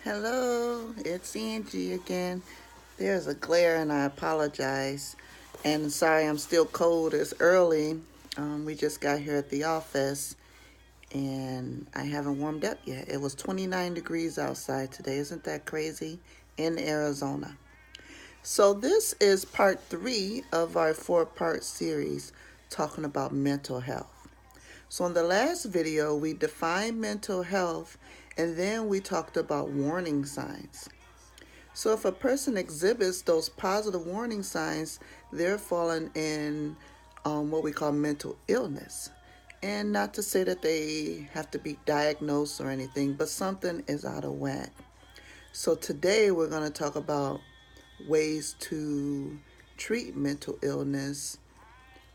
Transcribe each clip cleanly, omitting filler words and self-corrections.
Hello, it's Angie again. There's a glare and I apologize. And sorry, I'm still cold. It's early. We just got here at the office and I haven't warmed up yet. It was 29 degrees outside today. Isn't that crazy? In Arizona. So, this is part three of our four-part series talking about mental health. So, in the last video, we defined mental health and then we talked about warning signs. So, if a person exhibits those positive warning signs, they're falling in what we call mental illness. And not to say that they have to be diagnosed or anything, but something is out of whack. So, today we're going to talk about ways to treat mental illness.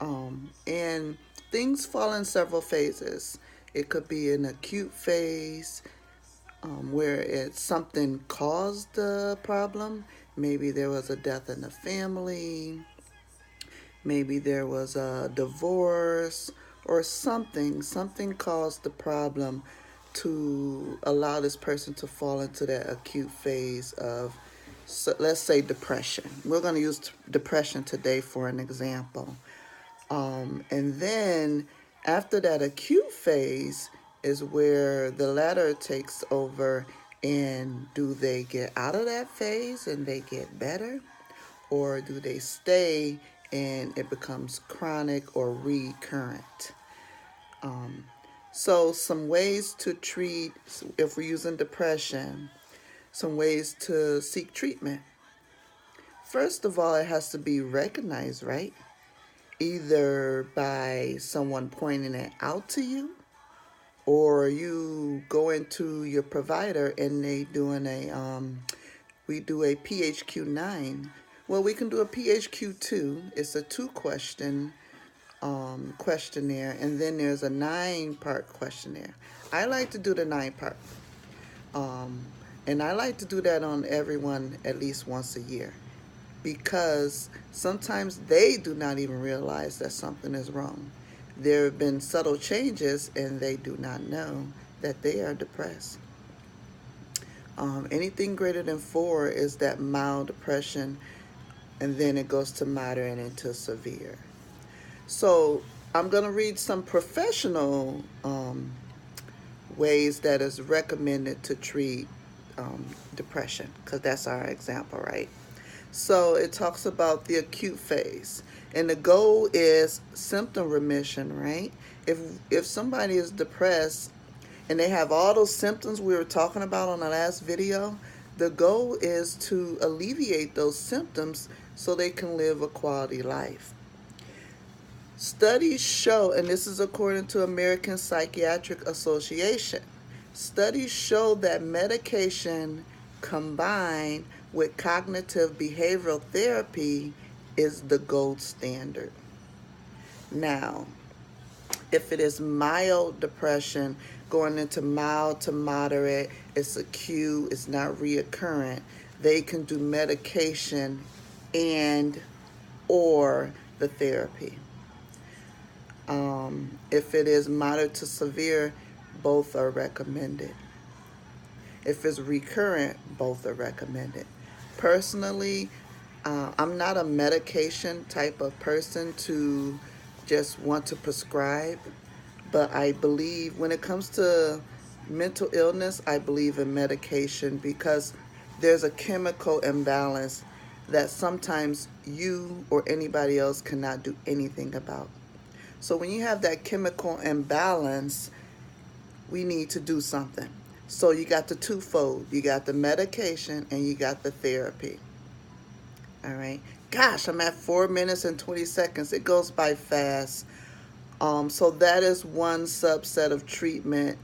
And things fall in several phases. It could be an acute phase, where it's something caused the problem. Maybe there was a death in the family. Maybe there was a divorce or something. Something caused the problem to allow this person to fall into that acute phase of, so let's say, depression. We're going to use depression today for an example. And then after that acute phase is where the latter takes over. And do they get out of that phase and they get better? Or do they stay and it becomes chronic or recurrent? So some ways to treat, if we're using depression, some ways to seek treatment. First of all, it has to be recognized, right? Either by someone pointing it out to you, or you go into your provider and they doing we do a PHQ-9. Well, we can do a PHQ-2. It's a 2-question questionnaire, and then there's a 9-part questionnaire. I like to do the 9-part, and I like to do that on everyone at least once a year, because sometimes they do not even realize that something is wrong. There have been subtle changes and they do not know that they are depressed. Anything greater than 4 is that mild depression, and then it goes to moderate and into severe. So I'm going to read some professional ways that is recommended to treat depression, because that's our example, right? So it talks about the acute phase. And the goal is symptom remission, right? If somebody is depressed and they have all those symptoms we were talking about on the last video, the goal is to alleviate those symptoms so they can live a quality life. Studies show, and this is according to American Psychiatric Association, studies show that medication combined with cognitive behavioral therapy is the gold standard. Now, if it is mild depression, going into mild to moderate, it's acute, it's not reoccurrent, they can do medication and or the therapy. If it is moderate to severe, both are recommended. If it's recurrent, both are recommended. Personally, I'm not a medication type of person to just want to prescribe, but I believe when it comes to mental illness, I believe in medication because there's a chemical imbalance that sometimes you or anybody else cannot do anything about. So when you have that chemical imbalance, we need to do something. So you got the twofold. You got the medication and you got the therapy. All right. Gosh, I'm at 4 minutes and 20 seconds. It goes by fast. So that is one subset of treatment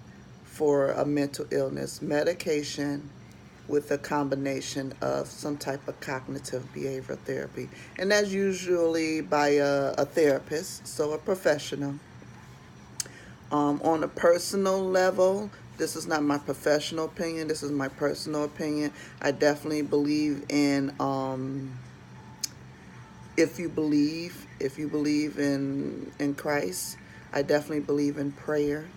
for a mental illness. Medication with a combination of some type of cognitive behavioral therapy. And that's usually by a therapist, so a professional. On a personal level, this is not my professional opinion, this is my personal opinion. I definitely believe in if you believe in Christ, I definitely believe in prayer.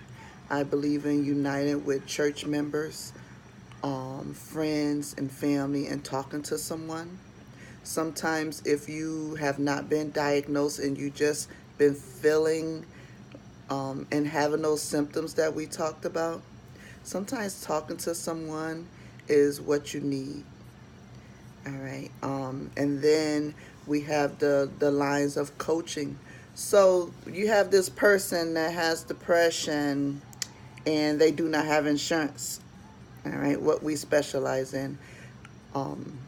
I believe in uniting with church members. friends and family and talking to someone. Sometimes if you have not been diagnosed and you just been feeling and having those symptoms that we talked about, sometimes talking to someone is what you need. All right. And then we have the lines of coaching. So you have this person that has depression and they do not have insurance. All right. What we specialize in, um,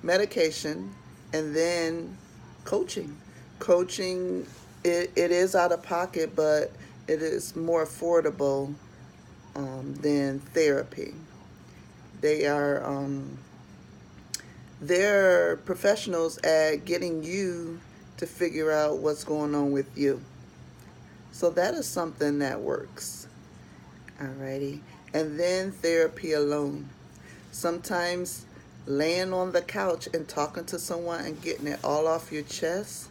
medication, and then coaching. Coaching, it is out of pocket, but it is more affordable than therapy. They are they're professionals at getting you to figure out what's going on with you. So that is something that works. Alrighty. And then therapy alone. Sometimes laying on the couch and talking to someone and getting it all off your chest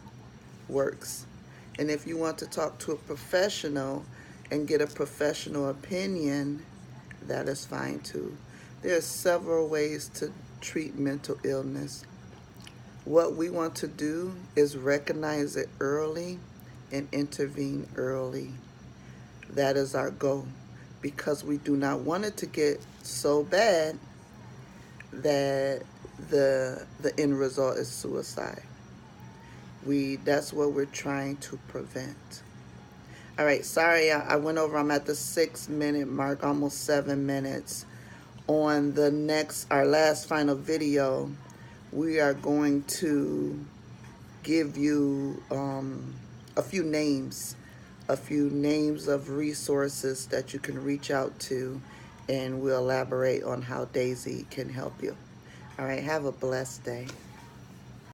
works. And if you want to talk to a professional and get a professional opinion, that is fine too. There are several ways to treat mental illness. What we want to do is recognize it early and intervene early. That is our goal, because we do not want it to get so bad that the end result is suicide. That's what we're trying to prevent. All right, sorry I went over. I'm at the 6-minute mark, almost 7 minutes. On our last final video, we are going to give you a few names of resources that you can reach out to, and we'll elaborate on how Daisy can help you. All right, have a blessed day.